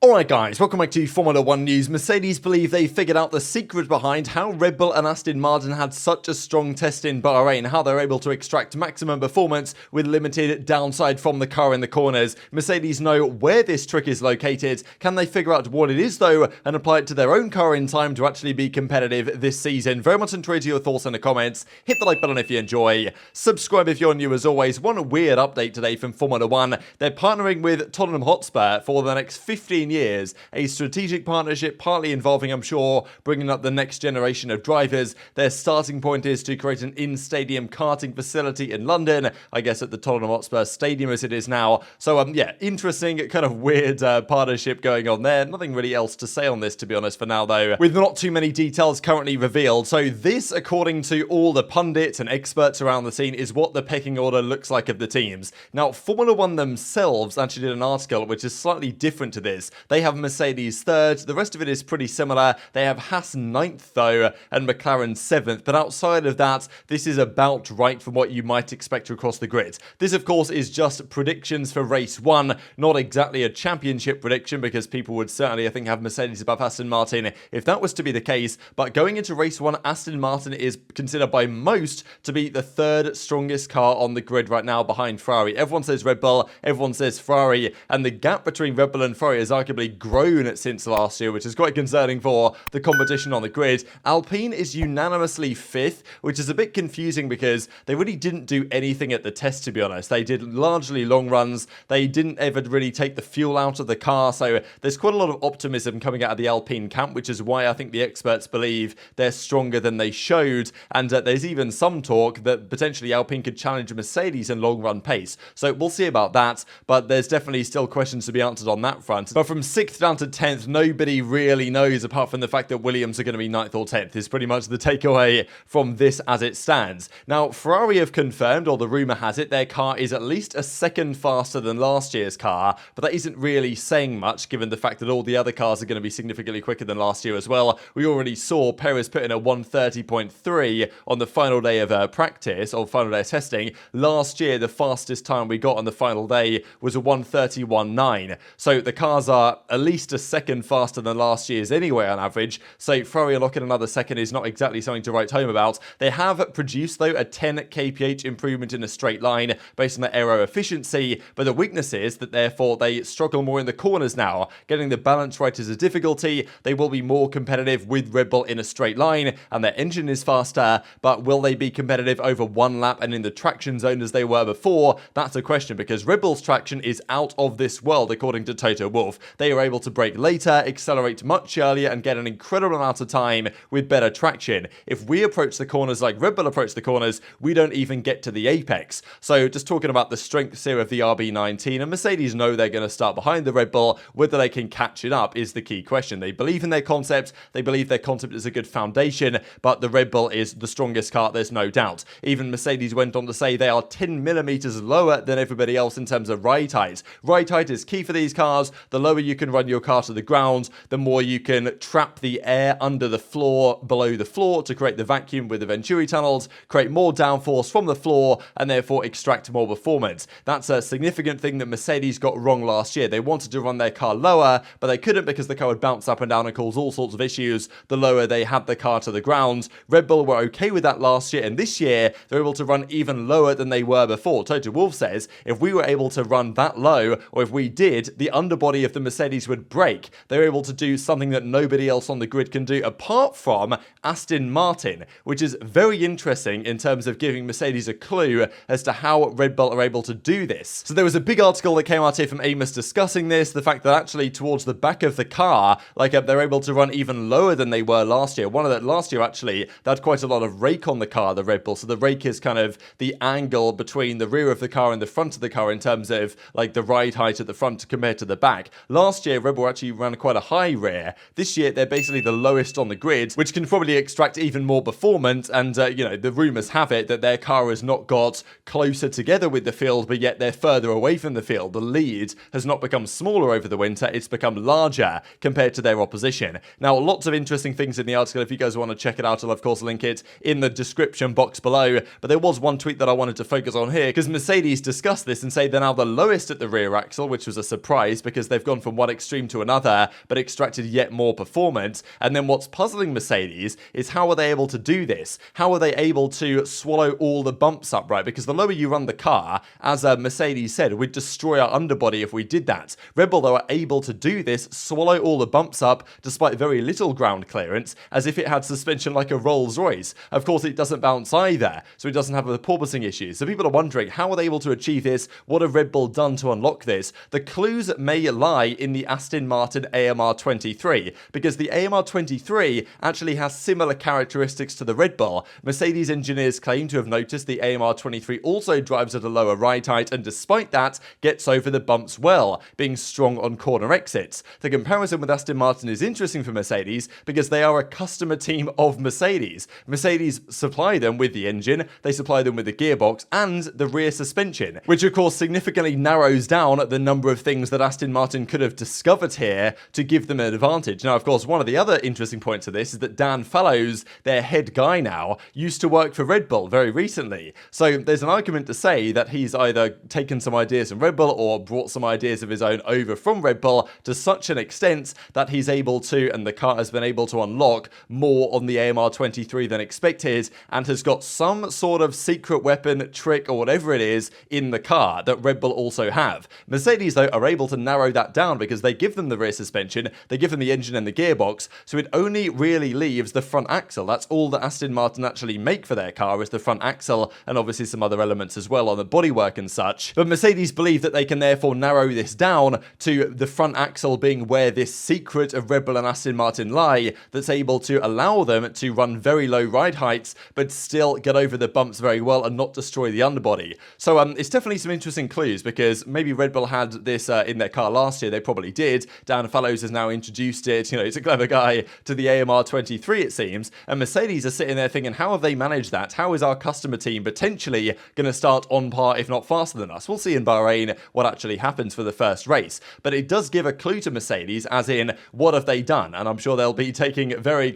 Alright guys, welcome back to Formula 1 news. Mercedes believe they figured out the secret behind how Red Bull and Aston Martin had such a strong test in Bahrain, how they're able to extract maximum performance with limited downside from the car in the corners. Mercedes know where this trick is located. Can they figure out what it is though and apply it to their own car in time to actually be competitive this season? Very much enjoyed your thoughts in the comments. Hit the like button if you enjoy. Subscribe if you're new as always. One weird update today from Formula 1. They're partnering with Tottenham Hotspur for the next 15 years, a strategic partnership partly involving, I'm sure, bringing up the next generation of drivers. Their starting point is to create an in-stadium karting facility in London, I guess at the Tottenham Hotspur Stadium as it is now. So yeah, interesting, kind of weird partnership going on there. Nothing really else to say on this, to be honest, for now though, with not too many details currently revealed. So this, according to all the pundits and experts around the scene, is what the pecking order looks like of the teams. Now, Formula 1 themselves actually did an article which is slightly different to this. They have Mercedes 3rd, the rest of it is pretty similar. They have Haas 9th though, and McLaren 7th, but outside of that, this is about right from what you might expect across the grid. This of course is just predictions for race 1, not exactly a championship prediction, because people would certainly, I think, have Mercedes above Aston Martin if that was to be the case, but going into race 1, Aston Martin is considered by most to be the 3rd strongest car on the grid right now behind Ferrari. Everyone says Red Bull, everyone says Ferrari, and the gap between Red Bull and Ferrari has arguably grown since last year, which is quite concerning for the competition on the grid. Alpine is unanimously 5th, which is a bit confusing because they really didn't do anything at the test, to be honest. They did largely long runs. They didn't ever really take the fuel out of the car, so there's quite a lot of optimism coming out of the Alpine camp, which is why I think the experts believe they're stronger than they showed, and there's even some talk that potentially Alpine could challenge Mercedes in long run pace. So we'll see about that, but there's definitely still questions to be answered on that front. But from 6th down to 10th, nobody really knows, apart from the fact that Williams are going to be 9th or 10th, is pretty much the takeaway from this as it stands. Now, Ferrari have confirmed, or the rumour has it, their car is at least a second faster than last year's car, but that isn't really saying much given the fact that all the other cars are going to be significantly quicker than last year as well. We already saw Perez put in a 1:30.3 on the final day of practice, or final day of testing. Last year, the fastest time we got on the final day was a 1:31.9. So the cars are at least a second faster than last year's anyway on average, so Ferrari unlocking another second is not exactly something to write home about. They have produced though a 10 kph improvement in a straight line based on their aero efficiency, but the weakness is that therefore they struggle more in the corners now. Getting the balance right is a difficulty. They will be more competitive with Red Bull in a straight line, and their engine is faster, but will they be competitive over one lap and in the traction zone as they were before? That's a question, because Red Bull's traction is out of this world according to Toto Wolff. They are able to brake later, accelerate much earlier, and get an incredible amount of time with better traction. If we approach the corners like Red Bull approach the corners, we don't even get to the apex. So just talking about the strengths here of the RB19, and Mercedes know they're going to start behind the Red Bull. Whether they can catch it up is the key question. They believe in their concept, they believe their concept is a good foundation, but the Red Bull is the strongest car, there's no doubt. Even Mercedes went on to say they are 10 millimeters lower than everybody else in terms of ride height. Ride height is key for these cars. The lower you can run your car to the ground, the more you can trap the air under the floor, below the floor, to create the vacuum with the Venturi tunnels, create more downforce from the floor, and therefore extract more performance. That's a significant thing that Mercedes got wrong last year. They wanted to run their car lower, but they couldn't because the car would bounce up and down and cause all sorts of issues the lower they had the car to the ground. Red Bull were okay with that last year, and this year they're able to run even lower than they were before. Toto Wolff says if we were able to run that low, or if we did, the underbody of the Mercedes would break. They're able to do something that nobody else on the grid can do apart from Aston Martin, which is very interesting in terms of giving Mercedes a clue as to how Red Bull are able to do this. So there was a big article that came out here from Amos discussing this, the fact that actually towards the back of the car, they're able to run even lower than they were last year. Last year actually, they had quite a lot of rake on the car, the Red Bull. So the rake is kind of the angle between the rear of the car and the front of the car in terms of like the ride height at the front compared to the back. Last year, Red Bull actually ran quite a high rear. This year, they're basically the lowest on the grid, which can probably extract even more performance. And, the rumors have it that their car has not got closer together with the field, but yet they're further away from the field. The lead has not become smaller over the winter. It's become larger compared to their opposition. Now, lots of interesting things in the article. If you guys want to check it out, I'll of course link it in the description box below. But there was one tweet that I wanted to focus on here, because Mercedes discussed this and say they're now the lowest at the rear axle, which was a surprise because they've gone from from one extreme to another, but extracted yet more performance. And then what's puzzling Mercedes is how are they able to do this? How are they able to swallow all the bumps up, right? Because the lower you run the car, as Mercedes said, we'd destroy our underbody if we did that. Red Bull, though, are able to do this, swallow all the bumps up despite very little ground clearance, as if it had suspension like a Rolls Royce. Of course, it doesn't bounce either, so it doesn't have the porpoising issues. So people are wondering, how are they able to achieve this? What have Red Bull done to unlock this? The clues may lie in the Aston Martin AMR23, because the AMR23 actually has similar characteristics to the Red Bull. Mercedes engineers claim to have noticed the AMR23 also drives at a lower ride height, and despite that, gets over the bumps well, being strong on corner exits. The comparison with Aston Martin is interesting for Mercedes because they are a customer team of Mercedes. Mercedes supply them with the engine, they supply them with the gearbox and the rear suspension, which of course significantly narrows down the number of things that Aston Martin could have discovered here to give them an advantage. Now, of course, one of the other interesting points of this is that Dan Fallows, their head guy now, used to work for Red Bull very recently. So there's an argument to say that he's either taken some ideas from Red Bull or brought some ideas of his own over from Red Bull to such an extent that he's able to, and the car has been able to unlock more on the AMR23 than expected, and has got some sort of secret weapon, trick, or whatever it is in the car that Red Bull also have. Mercedes, though, are able to narrow that down because they give them the rear suspension, they give them the engine and the gearbox, so it only really leaves the front axle. That's all that Aston Martin actually make for their car, is the front axle, and obviously some other elements as well on the bodywork and such. But Mercedes believe that they can therefore narrow this down to the front axle being where this secret of Red Bull and Aston Martin lie, that's able to allow them to run very low ride heights but still get over the bumps very well and not destroy the underbody. So it's definitely some interesting clues, because maybe Red Bull had this in their car last year, they probably did. Dan Fallows has now introduced it, he's a clever guy, to the AMR23 it seems, and Mercedes are sitting there thinking, how have they managed that? How is our customer team potentially going to start on par, if not faster than us? We'll see in Bahrain what actually happens for the first race, but it does give a clue to Mercedes, as in, what have they done? And I'm sure they'll be paying very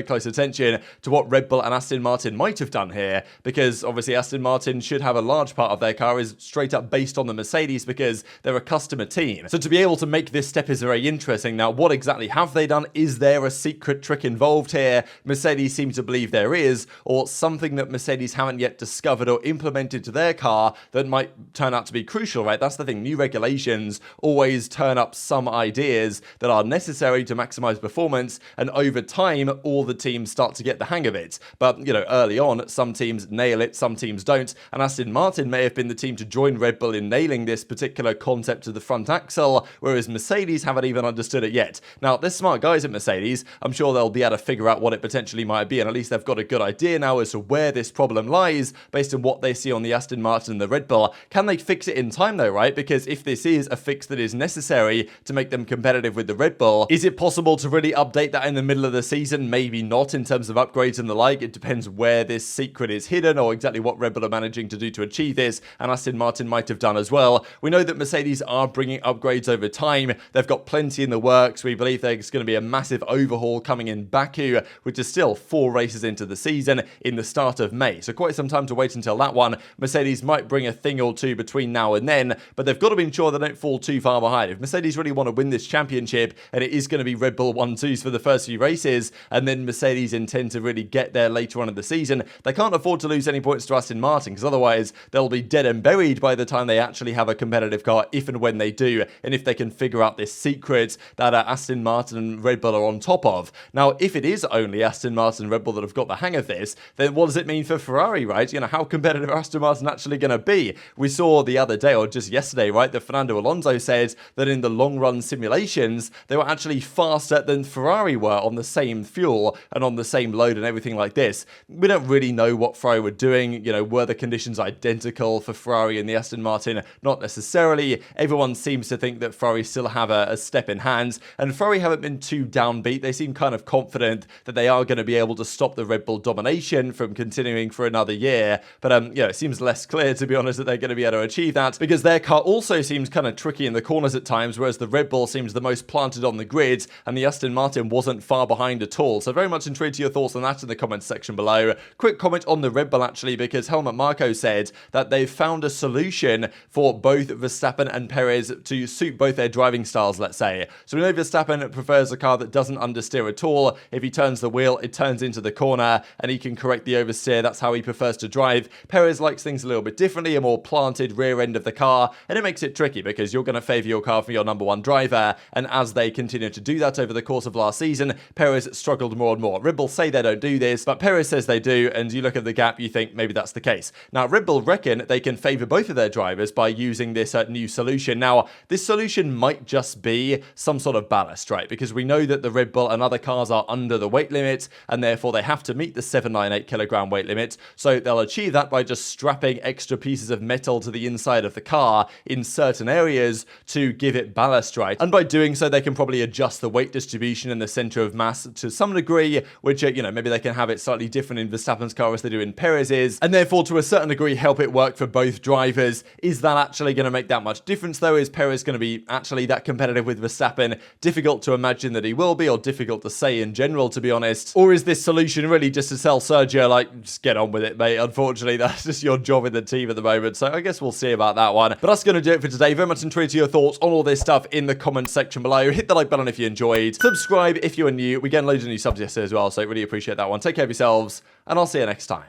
close attention to what Red Bull and Aston Martin might have done here, because obviously Aston Martin should have a large part of their car is straight up based on the Mercedes because they're a customer team. So to be able to make this step is very interesting. Now, what exactly have they done? Is there a secret trick involved here? Mercedes seem to believe there is, or something that Mercedes haven't yet discovered or implemented to their car that might turn out to be crucial, right? That's the thing. New regulations always turn up some ideas that are necessary to maximize performance, and over time, all the teams start to get the hang of it. But, early on, some teams nail it, some teams don't, and Aston Martin may have been the team to join Red Bull in nailing this particular concept of the front axle, whereas Mercedes haven't even understood it yet. Now, they're smart guys at Mercedes. I'm sure they'll be able to figure out what it potentially might be, and at least they've got a good idea now as to where this problem lies based on what they see on the Aston Martin and the Red Bull. Can they fix it in time though, right? Because if this is a fix that is necessary to make them competitive with the Red Bull, is it possible to really update that in the middle of the season? Maybe not in terms of upgrades and the like. It depends where this secret is hidden or exactly what Red Bull are managing to do to achieve this, and Aston Martin might have done as well. We know that Mercedes are bringing upgrades over time. They've got plenty in the works. We believe there's going to be a massive overhaul coming in Baku, which is still 4 races into the season in the start of May. So quite some time to wait until that one. Mercedes might bring a thing or two between now and then, but they've got to ensure they don't fall too far behind. If Mercedes really want to win this championship, and it is going to be Red Bull 1-2s for the first few races, and then Mercedes intend to really get there later on in the season, they can't afford to lose any points to Aston Martin, because otherwise they'll be dead and buried by the time they actually have a competitive car, if and when they do, and if they can figure out this secret that Aston Martin and Red Bull are on top of. Now, if it is only Aston Martin and Red Bull that have got the hang of this, then what does it mean for Ferrari, right? How competitive are Aston Martin actually going to be? We saw the other day, or just yesterday, right, that Fernando Alonso said that in the long run simulations, they were actually faster than Ferrari were on the same fuel and on the same load and everything like this. We don't really know what Ferrari were doing. Were the conditions identical for Ferrari and the Aston Martin? Not necessarily. Everyone seems to think that Ferrari still have a step in hand, and Ferrari haven't been too downbeat. They seem kind of confident that they are going to be able to stop the Red Bull domination from continuing for another year, but it seems less clear, to be honest, that they're going to be able to achieve that, because their car also seems kind of tricky in the corners at times, whereas the Red Bull seems the most planted on the grid, and the Aston Martin wasn't far behind at all. So very much intrigued to your thoughts on that in the comments section below. Quick comment on the Red Bull actually, because Helmut Marko said that they've found a solution for both Verstappen and Perez to suit both their driving styles, let's say. So we know Verstappen prefers a car that doesn't understeer at all. If he turns the wheel, it turns into the corner, and he can correct the oversteer. That's how he prefers to drive. Perez likes things a little bit differently, a more planted rear end of the car, and it makes it tricky because you're going to favour your car for your number one driver, and as they continue to do that over the course of last season, Perez struggled more and more. Red Bull say they don't do this, but Perez says they do, and you look at the gap, you think maybe that's the case. Now, Red Bull reckon they can favour both of their drivers by using this new solution. Now, this solution might just be some sort of ballast, right? Because we know that the Red Bull and other cars are under the weight limit, and therefore they have to meet the 798 kilogram weight limit. So they'll achieve that by just strapping extra pieces of metal to the inside of the car in certain areas to give it ballast, right? And by doing so, they can probably adjust the weight distribution in the center of mass to some degree, which, maybe they can have it slightly different in Verstappen's car as they do in Perez's, and therefore to a certain degree help it work for both drivers. Is that actually going to make that much difference though? Is Perez going to be actually that competitive with Verstappen? Difficult to imagine that he will be, or difficult to say in general, to be honest. Or is this solution really just to tell Sergio, like, just get on with it, mate? Unfortunately, that's just your job in the team at the moment. So I guess we'll see about that one. But that's going to do it for today. Very much intrigued to your thoughts on all this stuff in the comments section below. Hit the like button if you enjoyed. Subscribe if you are new. We get loads of new subs yesterday as well, so really appreciate that one. Take care of yourselves, and I'll see you next time.